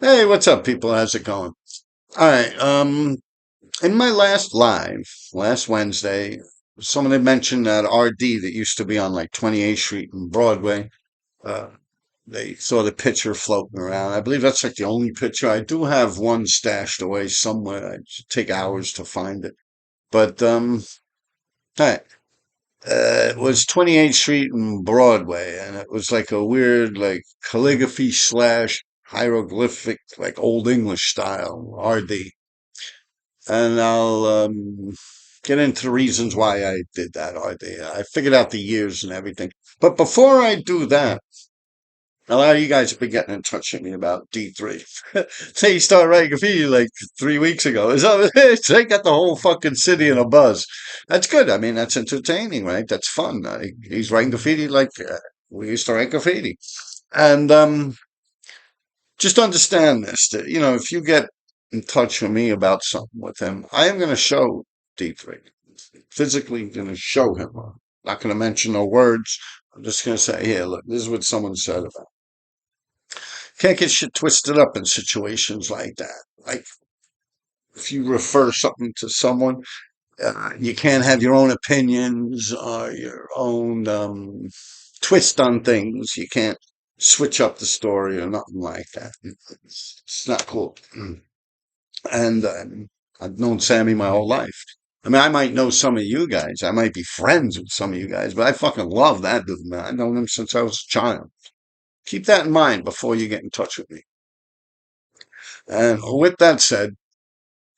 Hey, what's up, people? How's it going? All right. In my last live, last Wednesday, someone had mentioned that RD that used to be on like 28th Street and Broadway. Uh, they saw the picture floating around. I believe that's like the only picture. I do have one stashed away somewhere. It take hours to find it. But all right. It was 28th Street and Broadway, and it was like a weird, like calligraphy slash hieroglyphic, like Old English style RD. And I'll get into the reasons why I did that idea. I figured out the years and everything. But before I do that, a lot of you guys have been getting in touch with me about D3. Say you started writing graffiti like 3 weeks ago. They got the whole fucking city in a buzz. That's good. I mean, that's entertaining, right? That's fun. He's writing graffiti like we used to write graffiti. And just understand this, that, if you get in touch with me about something with him, I am going to show D3. Physically going to show him. I'm not going to mention no words. I'm just going to say, here, look, this is what someone said about. Can't get shit twisted up in situations like that. Like, if you refer something to someone, you can't have your own opinions or your own twist on things. You can't switch up the story or nothing like that. It's not cool. And I've known Sammy my whole life. I mean, I might know some of you guys. I might be friends with some of you guys, but I fucking love that dude, man. I've known him since I was a child. Keep that in mind before you get in touch with me. And with that said,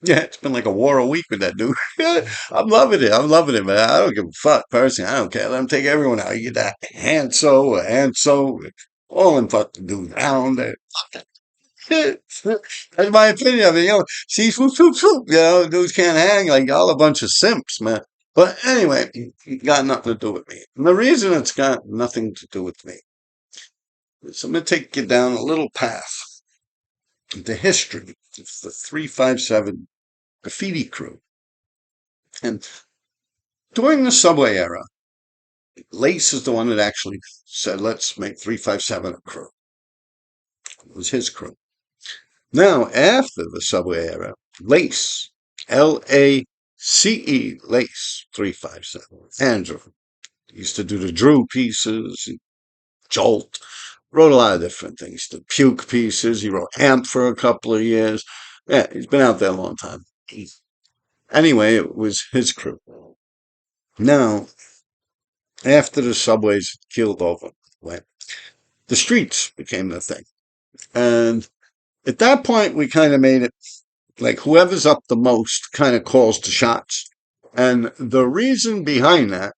yeah, it's been like a war a week with that dude. I'm loving it. I'm loving it, man. I don't give a fuck, personally. I don't care. Let him take everyone out. You get that Hanso, all them fucking dudes down there. That's my opinion. I mean, see, dudes can't hang like y'all a bunch of simps, man. But anyway, it got nothing to do with me. And the reason it's got nothing to do with me is I'm going to take you down a little path into history. It's the 357 graffiti crew. And during the subway era, Lace is the one that actually said, let's make 357 a crew. It was his crew. Now, after the subway era, Lace, Lace, Lace 357, Andrew, he used to do the Drew pieces, Jolt, wrote a lot of different things. The Puke pieces, he wrote Amp for a couple of years. Yeah, he's been out there a long time. Anyway, it was his crew. Now, after the subways keeled over, the streets became the thing. And at that point, we kind of made it like whoever's up the most kind of calls the shots. And the reason behind that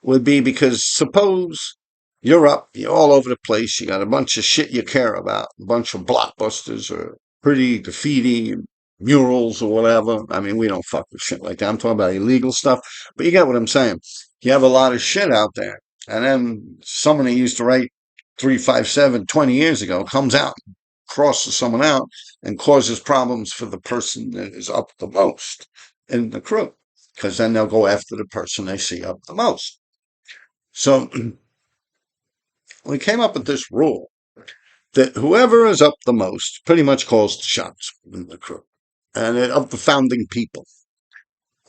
would be because suppose you're up, you're all over the place, you got a bunch of shit you care about, a bunch of blockbusters or pretty graffiti, murals or whatever. I mean, we don't fuck with shit like that. I'm talking about illegal stuff, but you get what I'm saying. You have a lot of shit out there. And then someone who used to write 357 20 years ago comes out, crosses someone out, and causes problems for the person that is up the most in the crew. Because then they'll go after the person they see up the most. So we came up with this rule that whoever is up the most pretty much calls the shots in the crew and of the founding people.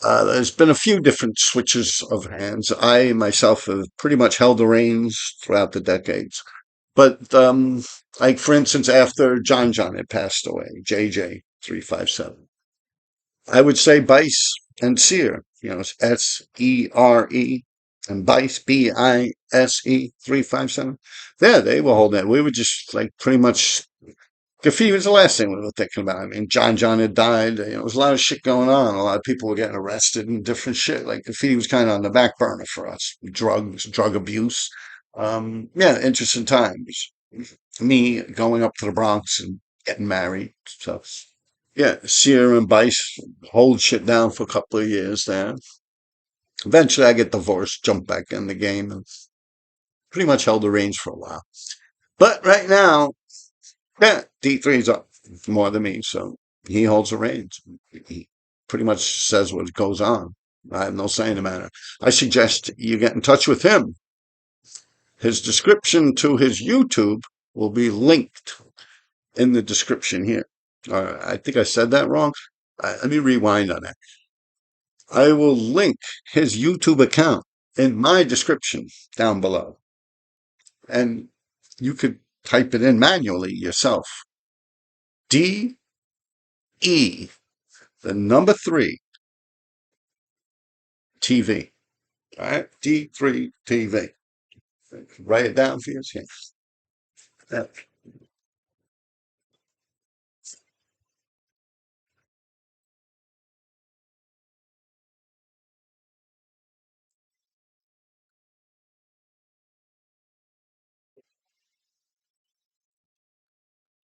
There's been a few different switches of hands. I myself have pretty much held the reins throughout the decades. But like for instance, after John had passed away, JJ 357, I would say Bice and Sear, it's SERE and Bice, BISE 357. Yeah, they were holding it. We were just like pretty much graffiti was the last thing we were thinking about. I mean, John had died. There was a lot of shit going on. A lot of people were getting arrested and different shit. Like graffiti was kind of on the back burner for us. Drugs, drug abuse. Yeah, interesting times. Me going up to the Bronx and getting married. So yeah, Sierra and Bice hold shit down for a couple of years there. Eventually I get divorced, jump back in the game, and pretty much held the reins for a while. But right now, yeah, D3's up more than me, so he holds the reins. He pretty much says what goes on. I have no say in the matter. I suggest you get in touch with him. His description to his YouTube will be linked in the description here. I think I said that wrong. Let me rewind on that. I will link his YouTube account in my description down below. And you could type it in manually yourself. DE, the number 3, TV. All right? D3 TV. Write it down for you. Yeah.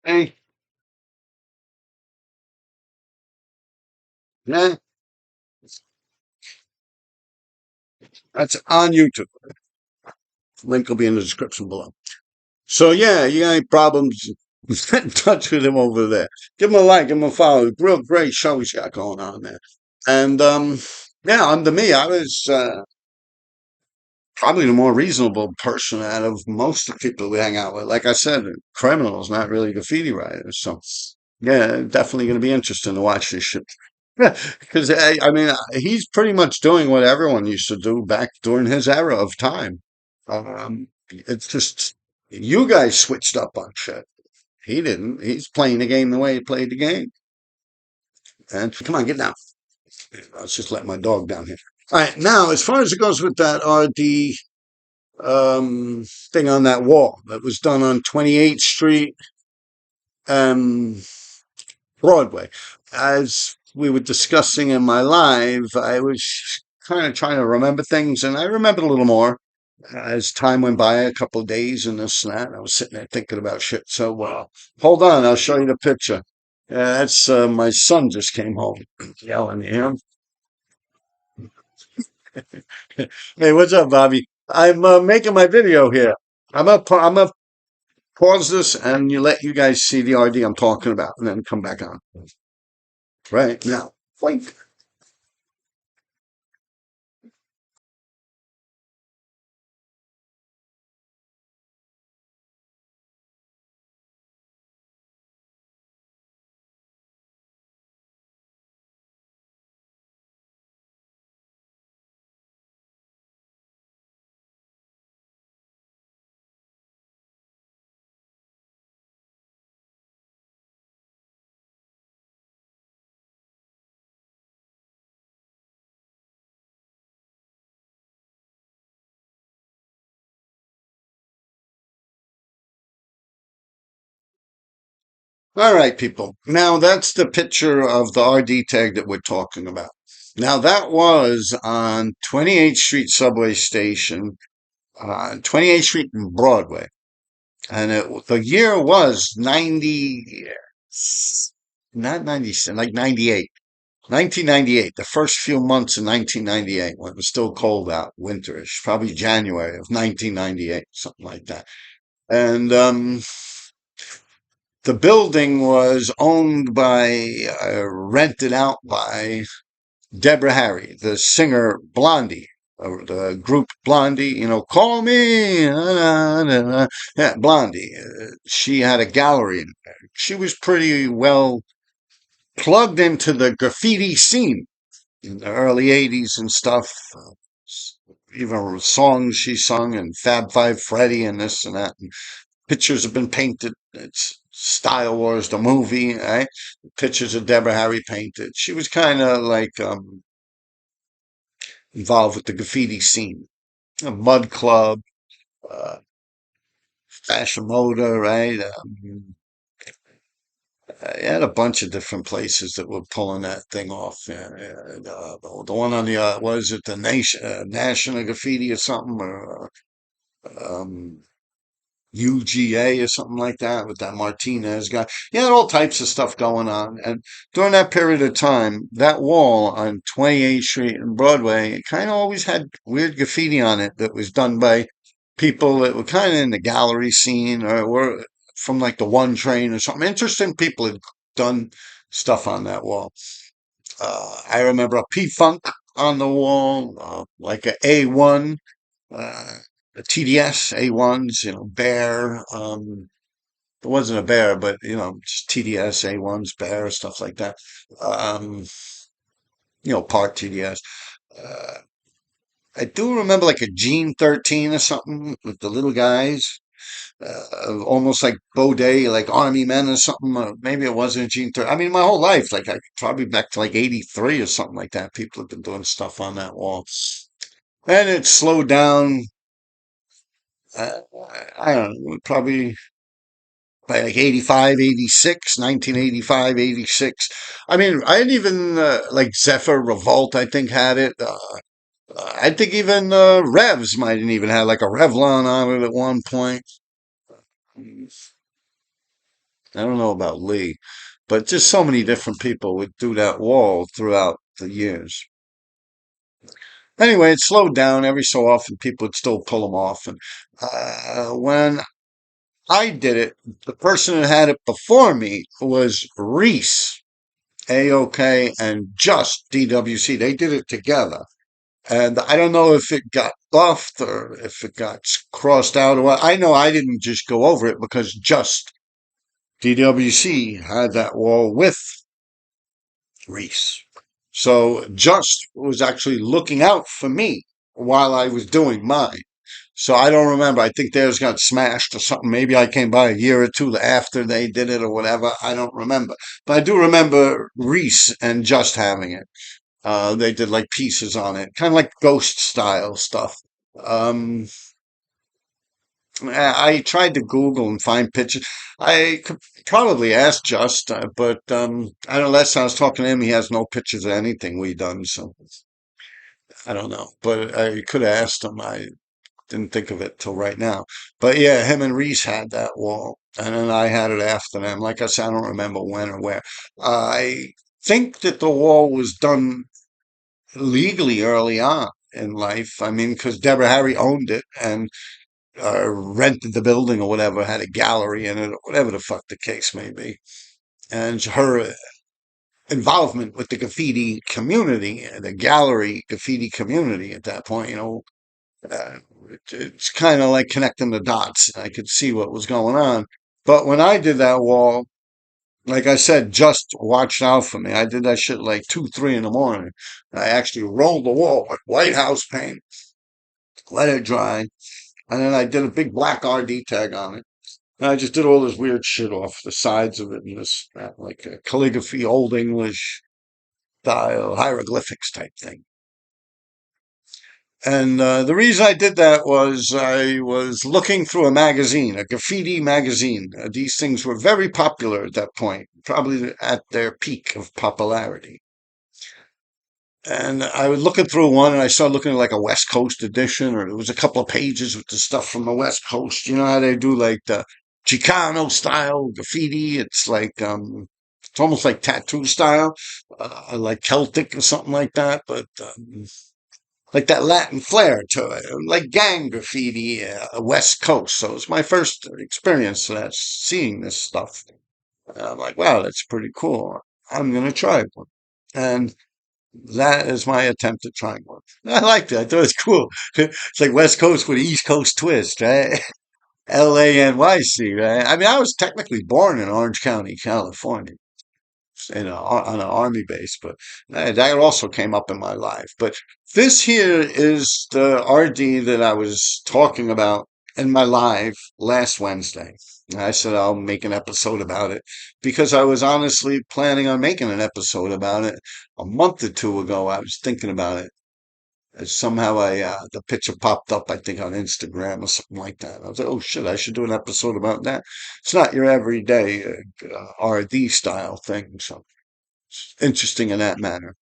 Hey, yeah, that's on YouTube. Link will be in the description below. So yeah, you got any problems? Get in touch with him over there. Give him a like, give him a follow. Real great show he's got going on there. And yeah, under me, I was probably the more reasonable person out of most of the people we hang out with. Like I said, criminals, not really graffiti writers. So yeah, definitely going to be interesting to watch this shit. Because I mean, he's pretty much doing what everyone used to do back during his era of time. It's just you guys switched up on shit. He didn't. He's playing the game the way he played the game. And come on, get down. Let's just let my dog down here. All right, now as far as it goes with that RD thing on that wall that was done on 28th Street, um, Broadway. As we were discussing in my live, I was kind of trying to remember things, and I remembered a little more as time went by, a couple of days and this and that. I was sitting there thinking about shit. So, hold on, I'll show you the picture. That's my son just came home yelling at him. Hey, what's up, Bobby? I'm making my video here. I'm gonna pause this and you let you guys see the RD I'm talking about, and then come back on. Right now, wait. All right, people. Now that's the picture of the RD tag that we're talking about. Now that was on 28th Street subway station, 28th Street and Broadway, and the year was 90, not 90, like 98, 1998. The first few months in 1998 when it was still cold out, winterish, probably January of 1998, something like that. And the building was owned by, rented out by Deborah Harry, the singer Blondie, the group Blondie, call me, yeah, Blondie. She had a gallery in there. She was pretty well plugged into the graffiti scene in the early 80s and stuff. Even songs she sung and Fab Five Freddy and this and that. Pictures have been painted. It's Style Wars, the movie, right? Pictures of Deborah Harry painted. She was kind of like involved with the graffiti scene, a Mud Club, uh, Fashion Motor, right? I had a bunch of different places that were pulling that thing off. Yeah, yeah. The one on the was it the National Graffiti or something, or UGA or something like that with that Martinez guy. You had all types of stuff going on. And during that period of time, that wall on 28th Street and Broadway, it kind of always had weird graffiti on it that was done by people that were kind of in the gallery scene or were from like the One Train or something. Interesting people had done stuff on that wall. I remember a P-Funk on the wall, like a A1 uh, the TDS A1s, Bear. It wasn't a bear, but just TDS, A1s, bear, stuff like that. Um, part TDS. Uh, I do remember like a Gene 13 or something with the little guys, almost like Baudet, like Army Men or something. Maybe it wasn't a Gene 13. I mean, my whole life, like probably back to like 83 or something like that. People have been doing stuff on that wall. And it slowed down. Uh, I don't know, probably by like 85, 86, 1985, 86. I mean, I didn't even, like Zephyr Revolt, I think had it. I think even Revs might have even had like a Revlon on it at one point. I don't know about Lee, but just so many different people would do that wall throughout the years. Anyway, it slowed down every so often. People would still pull them off. And when I did it, the person that had it before me was Reese, AOK, and Just DWC. They did it together. And I don't know if it got buffed or if it got crossed out or what. I know I didn't just go over it because Just DWC had that wall with Reese. So Just was actually looking out for me while I was doing mine. So I don't remember. I think theirs got smashed or something. Maybe I came by a year or two after they did it or whatever. I don't remember. But I do remember Reese and Just having it. They did like pieces on it, kind of like ghost style stuff. Um, I tried to Google and find pictures. I could probably ask Just, but I don't know. Last time I was talking to him, he has no pictures of anything we done, so I don't know. But I could have asked him. I didn't think of it till right now. But yeah, him and Reese had that wall, and then I had it after them. Like I said, I don't remember when or where. I think that the wall was done legally early on in life. I mean, because Deborah Harry owned it and rented the building or whatever, had a gallery in it, or whatever the fuck the case may be. And her involvement with the graffiti community, the gallery graffiti community at that point, uh, it's kind of like connecting the dots. I could see what was going on. But when I did that wall, like I said, Just watched out for me. I did that shit like 2, 3 in the morning. I actually rolled the wall with white house paint, let it dry, and then I did a big black RD tag on it. And I just did all this weird shit off the sides of it and this, like a calligraphy, Old English style, hieroglyphics type thing. And the reason I did that was I was looking through a magazine, a graffiti magazine. These things were very popular at that point, probably at their peak of popularity. And I was looking through one and I started looking at like a West Coast edition, or there was a couple of pages with the stuff from the West Coast. You know how they do like the Chicano style graffiti? It's almost like tattoo style, like Celtic or something like that, but like that Latin flair to it, like gang graffiti, West Coast. So it's my first experience that seeing this stuff. And I'm like, wow, that's pretty cool. I'm gonna try one. And that is my attempt at trying one. I liked it. I thought it was cool. It's like West Coast with an East Coast twist, right? LANYC, right? I mean, I was technically born in Orange County, California, on an army base, but that also came up in my life. But this here is the RD that I was talking about in my live last Wednesday. I said I'll make an episode about it because I was honestly planning on making an episode about it a month or two ago. I was thinking about it. Somehow the picture popped up, I think on Instagram or something like that. I was like, oh shit, I should do an episode about that. It's not your everyday RD style thing. So interesting in that manner.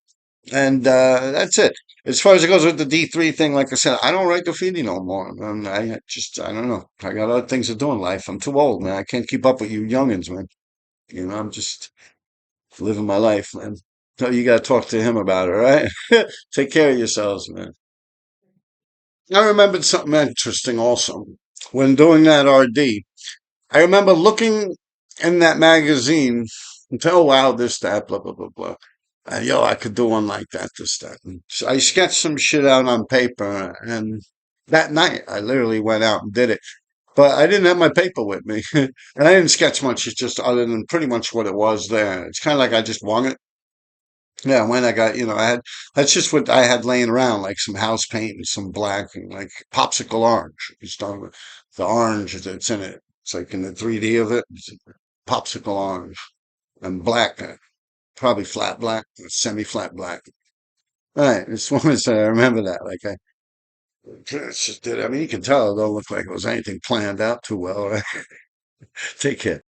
And that's it. As far as it goes with the D3 thing, like I said, I don't write graffiti no more. And I don't know. I got other things to do in life. I'm too old, man. I can't keep up with you youngins, man. I'm just living my life, man. So you got to talk to him about it, right? Take care of yourselves, man. I remembered something interesting also. When doing that RD, I remember looking in that magazine and say, oh, wow, this, that, blah, blah, blah, blah. Yo, I could do one like that, this, that. And so I sketched some shit out on paper, and that night I literally went out and did it. But I didn't have my paper with me, and I didn't sketch much. It's just other than pretty much what it was there. It's kind of like I just won it. Yeah, when I got, I had, that's just what I had laying around, like some house paint and some black and like popsicle orange. Just on the orange that's in it. It's like in the 3D of it, it's popsicle orange and black, probably flat black, semi-flat black. All right, just wanted to remember that. Like I just did. I mean, you can tell it don't look like it was anything planned out too well. Right? Take care.